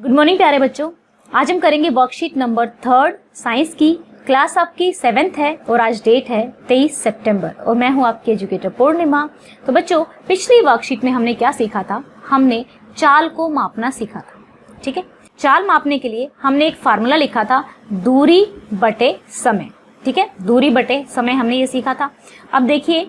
Good morning प्यारे बच्चों। आज हम करेंगे वर्कशीट नंबर 3 साइंस की। क्लास आपकी 7th है और आज डेट है 23 सितंबर और मैं हूं आपकी एजुकेटर पूर्णिमा। तो बच्चों, पिछली वर्कशीट में हमने क्या सीखा था? हमने चाल को मापना सीखा था। ठीक है, चाल मापने के लिए हमने एक फार्मूला लिखा था, दूरी बटे समय। ठीक है, दूरी बटे समय हमने ये सीखा था। अब देखिए,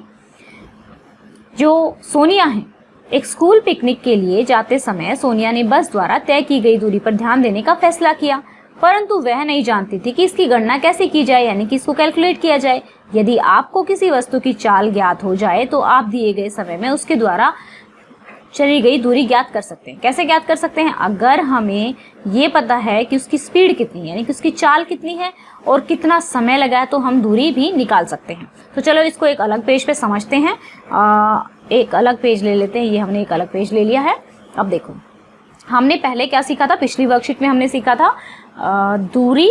जो सोनिया है, एक स्कूल पिकनिक के लिए जाते समय सोनिया ने बस द्वारा तय की गई दूरी पर ध्यान देने का फैसला किया, परंतु वह नहीं जानती थी कि इसकी गणना कैसे की जाए, यानी कि इसको कैलकुलेट किया जाए। यदि आपको किसी वस्तु की चाल ज्ञात हो जाए तो आप दिए गए समय में उसके द्वारा चली गई दूरी ज्ञात कर सकते हैं। कैसे ज्ञात कर सकते हैं? अगर हमें ये पता है कि उसकी स्पीड कितनी है, यानी कि उसकी चाल कितनी है और कितना समय लगा है, तो हम दूरी भी निकाल सकते हैं। तो चलो इसको एक अलग पेज पे समझते हैं। एक अलग पेज ले लेते हैं। ये हमने एक अलग पेज ले लिया है। अब देखो, हमने पहले क्या सीखा था? पिछली वर्कशीट में हमने सीखा था दूरी,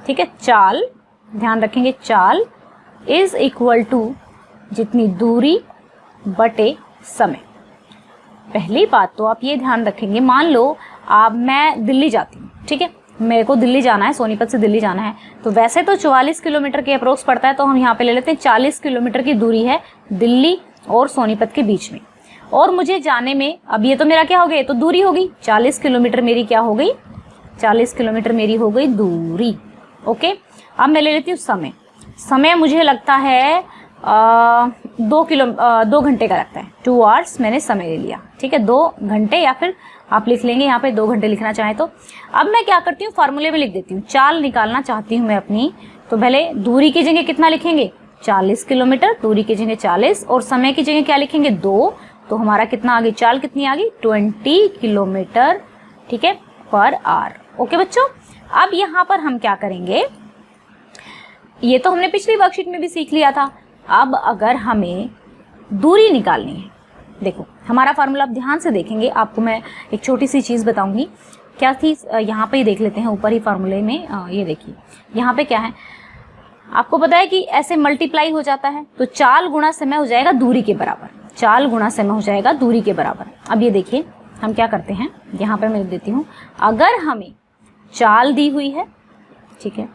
ठीक है, चाल, ध्यान रखेंगे, चाल इज इक्वल टू जितनी दूरी बटे समय। पहली बात तो आप ये ध्यान रखेंगे, मान लो मैं दिल्ली जाती हूँ, ठीक है, मेरे को दिल्ली जाना है, सोनीपत से दिल्ली जाना है, तो वैसे तो 44 किलोमीटर के अप्रोक्स पड़ता है, तो हम यहाँ पे ले लेते हैं 40 किलोमीटर की दूरी है दिल्ली और सोनीपत के बीच में। और मुझे जाने में, अब ये तो मेरा क्या हो गया, ये तो दूरी हो गई, 40 किलोमीटर मेरी क्या हो गई, 40 किलोमीटर मेरी हो गई दूरी। ओके, अब मैं ले लेती हूँ समय। समय मुझे लगता है 2 घंटे का लगता है, 2 आवर्स मैंने समय ले लिया। ठीक है, 2 घंटे, या फिर आप लिख लेंगे यहाँ पे 2 घंटे लिखना चाहें तो। अब मैं क्या करती हूँ, फार्मूले में लिख देती हूँ। चाल निकालना चाहती हूँ मैं अपनी, तो पहले दूरी की जगह कितना लिखेंगे, 40 किलोमीटर, दूरी की जगह 40, और समय की जगह क्या लिखेंगे, 2। तो हमारा कितना आ गई, चाल कितनी आ गई, 20 किलोमीटर, ठीक है, पर आवर। ओके बच्चों, अब यहाँ पर हम क्या करेंगे, ये तो हमने पिछली वर्कशीट में भी सीख लिया था। अब अगर हमें दूरी निकालनी है, देखो हमारा फार्मूला आप ध्यान से देखेंगे, आपको मैं एक छोटी सी चीज़ बताऊंगी। क्या थी, यहाँ पे ही देख लेते हैं, ऊपर ही फार्मूले में। ये देखिए यहाँ पे क्या है, आपको पता है कि ऐसे मल्टीप्लाई हो जाता है, तो चाल गुणा समय हो जाएगा दूरी के बराबर। चाल गुणा समय हो जाएगा दूरी के बराबर। अब ये देखिए हम क्या करते हैं, यहाँ पे मैं लिख देती हूँ, अगर हमें चाल दी हुई है, ठीक है,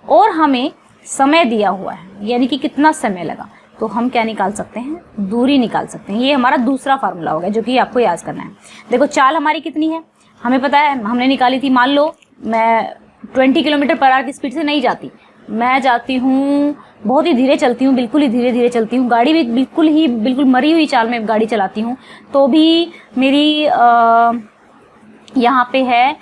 और हमें समय दिया हुआ है, यानी कि कितना समय लगा, तो हम क्या निकाल सकते हैं, दूरी निकाल सकते हैं। ये हमारा दूसरा फार्मूला होगा जो कि आपको याद करना है। देखो चाल हमारी कितनी है, हमें पता है, हमने निकाली थी। मान लो मैं 20 किलोमीटर पर आवर की स्पीड से नहीं जाती, मैं जाती हूँ, बहुत ही धीरे चलती हूँ, बिल्कुल ही धीरे धीरे चलती हूँ, गाड़ी भी बिल्कुल मरी हुई चाल में गाड़ी चलाती हूँ, तो भी मेरी यहाँ पे है,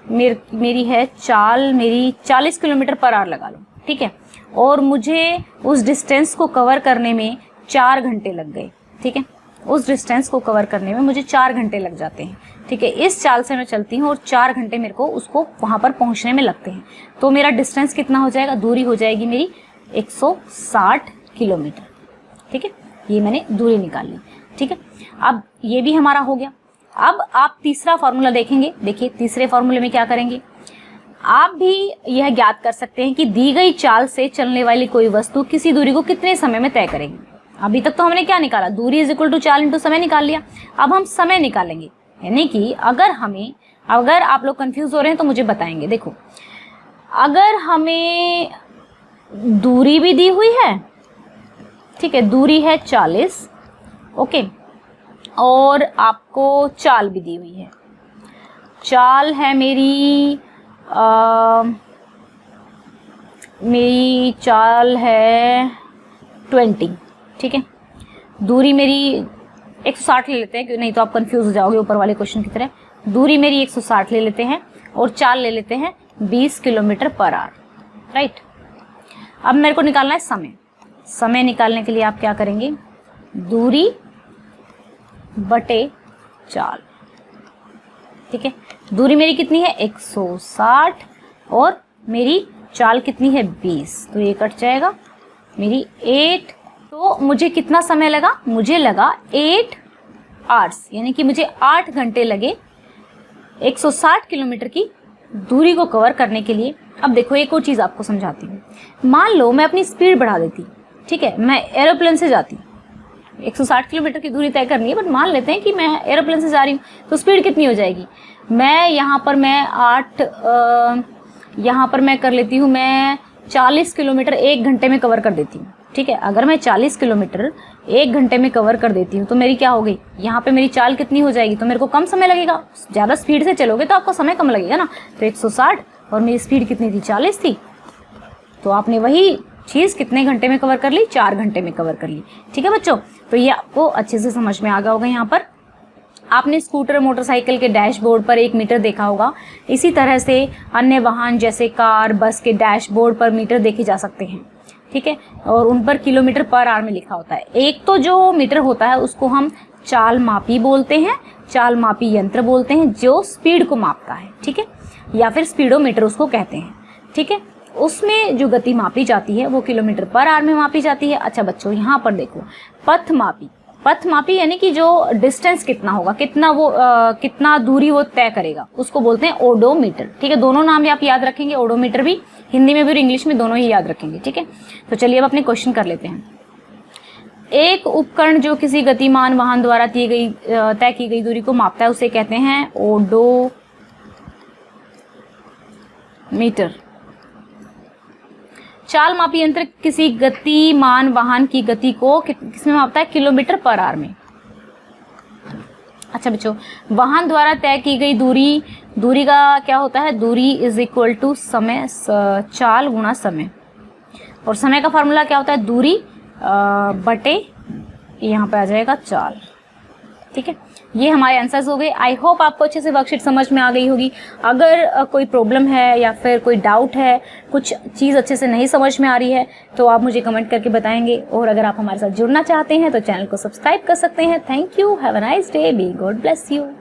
मेरी है चाल, मेरी 40 किलोमीटर पर आवर लगा लो, ठीक है, और मुझे उस डिस्टेंस को कवर करने में 4 घंटे लग गए। ठीक है, उस डिस्टेंस को कवर करने में मुझे 4 घंटे लग जाते हैं। ठीक है, इस चाल से मैं चलती हूँ और 4 घंटे मेरे को उसको वहाँ पर पहुँचने में लगते हैं, तो मेरा डिस्टेंस कितना हो जाएगा, दूरी हो जाएगी मेरी 160 किलोमीटर। ठीक है, ये मैंने दूरी निकाल ली। ठीक है, अब ये भी हमारा हो गया। अब आप तीसरा फार्मूला देखेंगे। देखिए तीसरे फार्मूले में क्या करेंगे, आप भी यह ज्ञात कर सकते हैं कि दी गई चाल से चलने वाली कोई वस्तु किसी दूरी को कितने समय में तय करेगी। अभी तक तो हमने क्या निकाला, दूरी इज इक्वल टू चाल इंटू समय निकाल लिया। अब हम समय निकालेंगे, यानी कि अगर आप लोग कंफ्यूज हो रहे हैं तो मुझे बताएंगे। देखो, अगर हमें दूरी भी दी हुई है, ठीक है, दूरी है 40, ओके, और आपको चाल भी दी हुई है। चाल है मेरी मेरी चाल है 20, ठीक है, दूरी मेरी 160 ले लेते हैं, नहीं तो आप कंफ्यूज हो जाओगे ऊपर वाले क्वेश्चन की तरह। दूरी मेरी 160 ले लेते हैं और चाल ले लेते हैं 20 किलोमीटर पर आवर, राइट। अब मेरे को निकालना है समय। समय निकालने के लिए आप क्या करेंगे, दूरी बटे चाल। ठीक है, दूरी मेरी कितनी है 160 और मेरी चाल कितनी है 20, तो ये कट जाएगा मेरी 8। तो मुझे कितना समय लगा, मुझे लगा 8 आवर्स, यानी कि मुझे 8 घंटे लगे 160 किलोमीटर की दूरी को कवर करने के लिए। अब देखो एक और चीज़ आपको समझाती हूँ। मान लो मैं अपनी स्पीड बढ़ा देती, ठीक है, मैं एरोप्लेन से जाती, 160 किलोमीटर की दूरी तय करनी है, बट मान लेते हैं कि मैं एरोप्लेन से जा रही हूँ, तो स्पीड कितनी हो जाएगी? मैं यहाँ पर मैं कर लेती हूँ, मैं 40 किलोमीटर 1 घंटे में कवर कर देती हूँ, ठीक है। अगर मैं 40 किलोमीटर 1 घंटे में कवर कर देती हूँ तो मेरी क्या हो गई, यहाँ पे मेरी चाल कितनी हो जाएगी, तो मेरे को कम समय लगेगा। ज़्यादा स्पीड से चलोगे तो आपको समय कम लगेगा ना। तो 160 और मेरी स्पीड कितनी थी, 40 थी, तो आपने वही चीज़ कितने घंटे में कवर कर ली, 4 घंटे में कवर कर ली, ठीक है बच्चों। तो ये आपको अच्छे से समझ में आ गया होगा। यहाँ पर आपने स्कूटर मोटरसाइकिल के डैशबोर्ड पर 1 मीटर देखा होगा, इसी तरह से अन्य वाहन जैसे कार बस के डैशबोर्ड पर मीटर देखे जा सकते हैं, ठीक है, और उन पर किलोमीटर पर आवर में लिखा होता है। एक तो जो मीटर होता है उसको हम चाल मापी बोलते हैं, चाल मापी यंत्र बोलते हैं जो स्पीड को मापता है, ठीक है, या फिर स्पीडोमीटर उसको कहते हैं, ठीक है। उसमें जो गति मापी जाती है वो किलोमीटर पर आवर में मापी जाती है। अच्छा बच्चों, यहाँ पर देखो पथ मापी, पथ मापी यानी कि जो डिस्टेंस कितना होगा, कितना दूरी वो तय करेगा, उसको बोलते हैं ओडोमीटर, ठीक है। दोनों नाम आप याद रखेंगे, ओडोमीटर भी हिंदी में भी और इंग्लिश में दोनों ही याद रखेंगे, ठीक है। तो चलिए अब अपने क्वेश्चन कर लेते हैं। एक उपकरण जो किसी गतिमान वाहन द्वारा तय की गई दूरी को मापता है उसे कहते हैं ओडोमीटर। चाल मापी यंत्र किसी गतिमान वाहन की गति को किसमें मापता है, किलोमीटर पर आवर में। अच्छा बच्चों, वाहन द्वारा तय की गई दूरी का क्या होता है, दूरी इज इक्वल टू समय, चाल गुणा समय, और समय का फार्मूला क्या होता है, दूरी बटे यहाँ पे आ जाएगा चाल, ठीक है। ये हमारे आंसर्स हो गए। आई होप आपको अच्छे से वर्कशीट समझ में आ गई होगी। अगर कोई प्रॉब्लम है या फिर कोई डाउट है, कुछ चीज़ अच्छे से नहीं समझ में आ रही है, तो आप मुझे कमेंट करके बताएंगे। और अगर आप हमारे साथ जुड़ना चाहते हैं तो चैनल को सब्सक्राइब कर सकते हैं। Thank you, have a nice day, be God bless you.